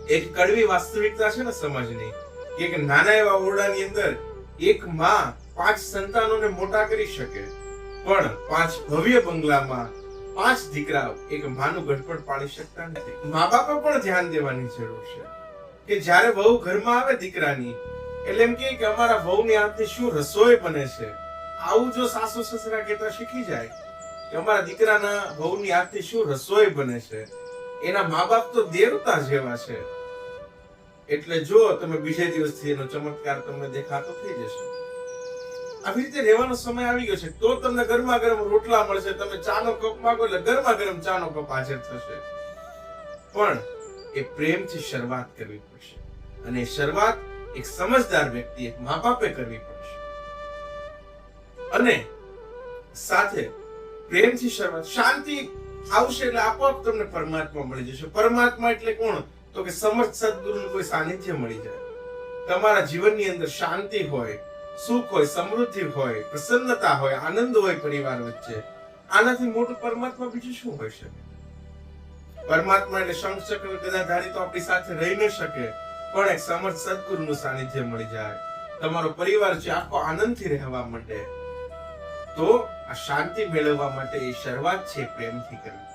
એક કડવી વાસ્તવિકતા છે ને સમાજની કે એક નાના એવા ઓરડાની અંદર એક માં 5 સંતાનોને મોટા કરી શકે, પણ 5 ભવ્ય બંગલામાં 5 દીકરા એક માનું ગઢપણ પાડી શકતા નથી. મા બાપે પણ ધ્યાન દેવાની જરૂર છે કે જ્યારે વહુ ઘરમાં આવે દીકરાની, એટલે એમ કે અમારા વહુની હાથથી શું રસોઈ બને છે. આવું જો સાસુ સસરા કહેતા શીખી જાય કે અમારા દીકરાના વહુની હાથથી શું રસોઈ બને છે, એના મા બાપ તો દેવતા જેવા છે. એટલે જો તમે બીજે દિવસથી એનો ચમત્કાર તમને દેખાતો થઈ જશે. આવી રીતે રહેવાનો સમય આવી ગયો છે. તો તમને ગરમા ગરમ રોટલા મળશે, તમે ચાનો કપ માંગો એટલે ગરમા ગરમ ચાનો કપ હાજર થશે. પણ એ પ્રેમથી શરૂઆત કરવી પડશે, અને એ શરૂઆત એક સમજદાર વ્યક્તિ, એક મા બાપે કરવી પડશે. અને સાથે પ્રેમથી શરૂઆત, શાંતિ આવશે એટલે આપોઆપ તમને પરમાત્મા મળી જશે. પરમાત્મા એટલે કોણ? તો કે સમર્થ સદગુરુનું કોઈ સાનિધ્ય મળી જાય. તમારા જીવનની અંદર શાંતિ હોય, સુખ હોય, સમૃદ્ધિ હોય, પ્રસન્નતા હોય, આનંદ હોય પરિવાર વચ્ચે. આનાથી મોટું પરમાત્મા બીજું શું હોઈ શકે? પરમાત્મા એટલે શંખ ચક્ર ગદાધારી તો આપણી સાથે રહી ન શકે, પણ એક સમર્થ સદગુરુનું સાનિધ્ય મળી જાય, તમારો પરિવાર છે આખો આનંદથી રહેવા માંડે. તો આ શાંતિ મેળવવા માટે એ શરૂઆત છે પ્રેમથી કરવી.